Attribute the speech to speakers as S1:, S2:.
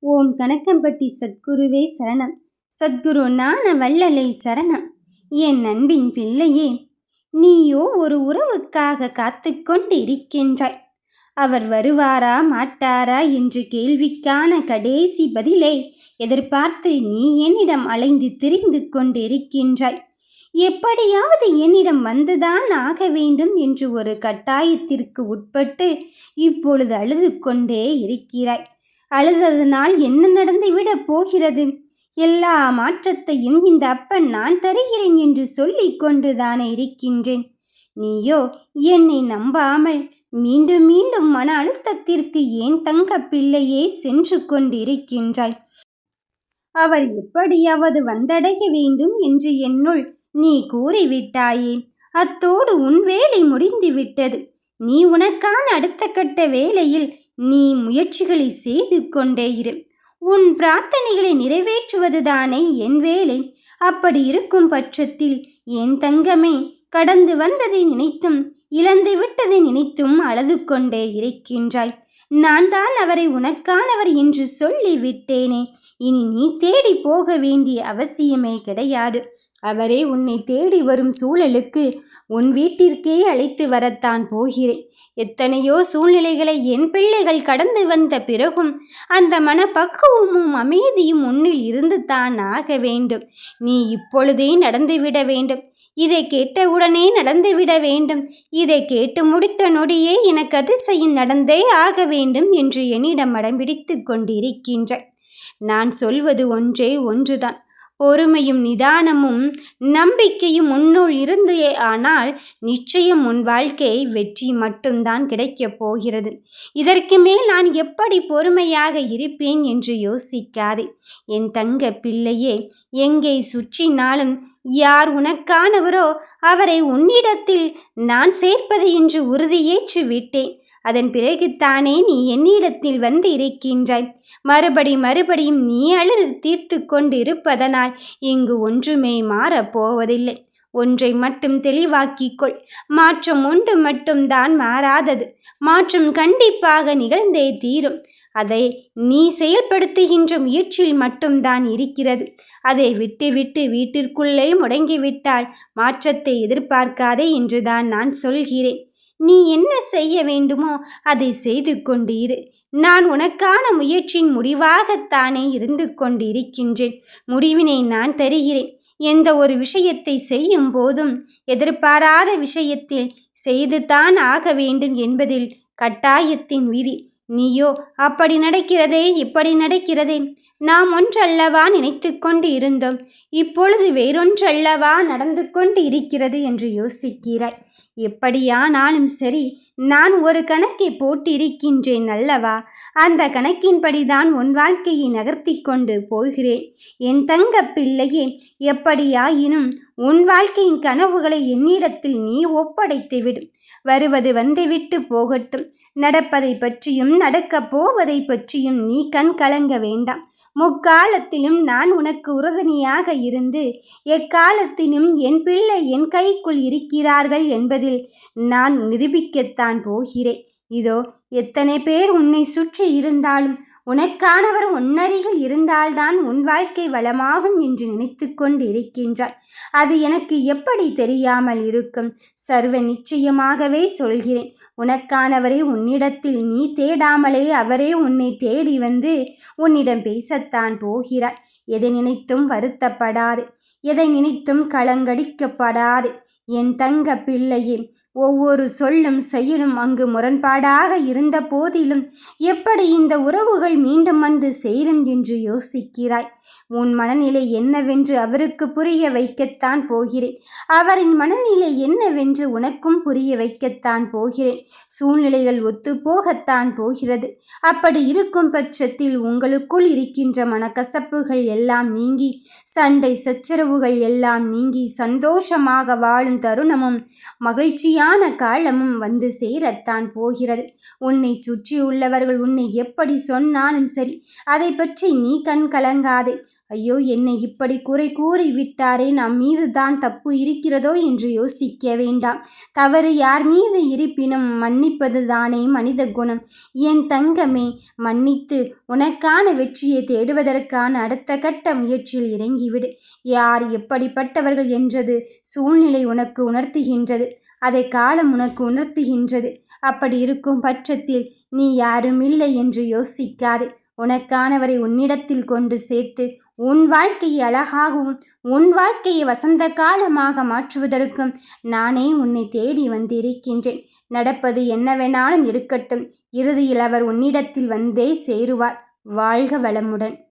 S1: ஓம் கணக்கம்பட்டி சத்குருவே சரணம். சத்குரு ஞான வள்ளலை சரணம். என் அன்பின் பிள்ளையே, நீயோ ஒரு உறவுக்காக காத்து கொண்டு இருக்கின்றாய். அவர் வருவாரா மாட்டாரா என்று கேள்விக்கான கடைசி பதிலை எதிர்பார்த்து நீ என்னிடம் அலைந்து திரிந்து கொண்டு இருக்கின்றாய். எப்படியாவது என்னிடம் வந்துதான் ஆக வேண்டும் என்று ஒரு கட்டாயத்திற்கு உட்பட்டு இப்பொழுது அழுது கொண்டே இருக்கிறாய். அழுததனால் என்ன நடந்துவிடப் போகிறது? எல்லா மாற்றத்தையும் இந்த அப்பன் நான் தருகிறேன் என்று சொல்லிக் கொண்டுதானே இருக்கின்றேன். நீயோ என்னை நம்பாமல் மீண்டும் மீண்டும் மன அழுத்தத்திற்கு ஏன் தங்க பிள்ளையே சென்று கொண்டிருக்கின்றாய். அவர் எப்படியாவது வந்தடைய வேண்டும் என்று என்னுள் நீ கூறிவிட்டாயே. அத்தோடு உன் வேலை முடிந்துவிட்டது. நீ உனக்கான அடுத்த கட்ட வேலையில் நீ முயற்சிகளை செய்து கொண்டே இரு. உன் பிரார்த்தனைகளை நிறைவேற்றுவதுதானே என் வேலை. அப்படி இருக்கும் பட்சத்தில் என் தங்கமே, கடந்து வந்ததை நினைத்தும் இழந்து விட்டதை நினைத்தும் அழுது கொண்டே இருக்கின்றாய். நான் தான் அவரை உனக்கானவர் என்று சொல்லிவிட்டேனே. இனி நீ தேடி போக வேண்டிய அவசியமே கிடையாது. அவரே உன்னை தேடி வரும் சூழலுக்கு உன் வீட்டிற்கே அழைத்து வரத்தான் போகிறேன். எத்தனையோ சூழ்நிலைகளை என் பிள்ளைகள் கடந்து வந்த பிறகும் அந்த மனப்பக்குவமும் அமைதியும் உன்னில் இருந்து தான் ஆக வேண்டும். நீ இப்பொழுதே நடந்துவிட வேண்டும். இதை கேட்டவுடனே நடந்துவிட வேண்டும். இதை கேட்டு முடித்த நொடியே எனக்கு அதிசயம் நடந்தே ஆக வேண்டும் என்று என்னிடம் அடம்பிடித்து கொண்டிருக்கின்ற. நான் சொல்வது ஒன்றே ஒன்றுதான். பொறுமையும் நிதானமும் நம்பிக்கையும் உன்னுள் இருந்து ஆனால் நிச்சயம் உன் வாழ்க்கை வெற்றி மட்டும்தான் கிடைக்கப் போகிறது. இதற்கு மேல் நான் எப்படி பொறுமையாக இருப்பேன் என்று யோசிக்காதே. என் தங்க பிள்ளையே, எங்கே சுற்றினாலும் யார் உனக்கானவரோ அவரை உன்னிடத்தில் நான் சேர்ப்பது என்று உறுதியேற்று விட்டேன். அதன் பிறகுத்தானே நீ என்னிடத்தில் வந்து இருக்கின்றாய். மறுபடியும் நீ அழுது தீர்த்து கொண்டு இருப்பதனால் இங்கு ஒன்றுமே மாறப்போவதில்லை. ஒன்றை மட்டும் தெளிவாக்கிக்கொள். மாற்றம் ஒன்று மட்டும்தான் மாறாதது. மாற்றம் கண்டிப்பாக நிகழ்ந்தே தீரும். அதை நீ செயல்படுத்துகின்ற முயற்சியில் மட்டும்தான் இருக்கிறது. அதை விட்டு வீட்டிற்குள்ளே முடங்கிவிட்டால் மாற்றத்தை எதிர்பார்க்காதே என்றுதான் நான் சொல்கிறேன். நீ என்ன செய்ய வேண்டுமோ அதை செய்து கொண்டு இரு. நான் உனக்கான முயற்சியின் முடிவாகத்தானே இருந்து கொண்டு இருக்கின்றேன். முடிவினை நான் தருகிறேன். எந்த ஒரு விஷயத்தை செய்யும் போதும் எதிர்பாராத விஷயத்தில் செய்துதான் ஆக வேண்டும் என்பதில் கட்டாயத்தின் விதி. நீயோ அப்படி நடக்கிறதே இப்படி நடக்கிறதே, நாம் ஒன்றல்லவா நினைத்து கொண்டு இருந்தோம், இப்பொழுது வேறொன்றல்லவா நடந்து கொண்டு இருக்கிறது என்று யோசிக்கிறாய். எப்படியானாலும் சரி, நான் ஒரு கணக்கை போட்டிருக்கின்றேன் அல்லவா? அந்த கணக்கின்படிதான் உன் வாழ்க்கையை நகர்த்தி கொண்டு போகிறேன். என் தங்க பிள்ளையே, எப்படியாயினும் உன் வாழ்க்கையின் கனவுகளை என்னிடத்தில் நீ ஒப்படைத்துவிடும். வருவது வந்துவிட்டு போகட்டும். நடப்பதை பற்றியும் நடக்கப் போவதை பற்றியும் நீ கண் கலங்க வேண்டாம். முக்காலத்திலும் நான் உனக்கு உறுதுணையாக இருந்து எக்காலத்திலும் என் பிள்ளை என் கைக்குள் இருக்கிறார்கள் என்பதில் நான் நிரூபிக்கத்தான் போகிறேன். இதோ எத்தனை பேர் உன்னை சுற்றி இருந்தாலும் உனக்கானவர் உன்னருகில் இருந்தால்தான் உன் வாழ்க்கை வளமாகும் என்று நினைத்து கொண்டு இருக்கின்றாய். அது எனக்கு எப்படி தெரியாமல் இருக்கும்? சர்வ நிச்சயமாகவே சொல்கிறேன். உனக்கானவரை உன்னிடத்தில் நீ தேடாமலே அவரே உன்னை தேடி வந்து உன்னிடம் பேசத்தான் போகிறார். எதை நினைத்தும் வருத்தப்படாது, எதை நினைத்தும் கலங்கடிக்கப்படாது. என் தங்க பிள்ளையே, ஒவ்வொரு சொல்லும் செயலும் அங்கு முரண்பாடாக இருந்த போதிலும் எப்படி இந்த உறவுகள் மீண்டும் வந்து சேரும் என்று யோசிக்கிறாய். உன் மனநிலை என்னவென்று அவருக்கு புரிய வைக்கத்தான் போகிறேன். அவரின் மனநிலை என்னவென்று உனக்கும் புரிய வைக்கத்தான் போகிறேன். சூழ்நிலைகள் ஒத்துப்போகத்தான் போகிறது. அப்படி இருக்கும் பட்சத்தில் உங்களுக்குள் இருக்கின்ற மனக்கசப்புகள் எல்லாம் நீங்கி, சண்டை சச்சரவுகள் எல்லாம் நீங்கி, சந்தோஷமாக வாழும் தருணமும் மகிழ்ச்சியாக சரியான காலமும் வந்து சேரத்தான் போகிறது. உன்னை சுற்றியுள்ளவர்கள் உன்னை எப்படி சொன்னாலும் சரி, அதை பற்றி நீ கண் கலங்காதே. ஐயோ, என்னை இப்படி குறை கூறி விட்டாரே, நம் மீது தான் தப்பு இருக்கிறதோ என்று யோசிக்க வேண்டாம். தவறு யார் மீது இருப்பினும் மன்னிப்பது தானே மனித குணம். என் தங்கமே, மன்னித்து உனக்கான வெற்றியை தேடுவதற்கான அடுத்த கட்ட முயற்சியில் இறங்கிவிடு. யார் எப்படிப்பட்டவர்கள் என்றது சூழ்நிலை உனக்கு உணர்த்துகின்றது. அதை காலம் உனக்கு உணர்த்துகின்றது. அப்படி இருக்கும் பட்சத்தில் நீ யாருமில்லை என்று யோசிக்காதே. உனக்கானவரை உன்னிடத்தில் கொண்டு சேர்த்து உன் வாழ்க்கையை அழகாகவும் உன் வாழ்க்கையை வசந்த காலமாக மாற்றுவதற்கும் நானே உன்னை தேடி வந்திருக்கின்றேன். நடப்பது என்னவெனாலும் இருக்கட்டும், இறுதியில் அவர் உன்னிடத்தில் வந்தே சேருவார். வாழ்க வளமுடன்.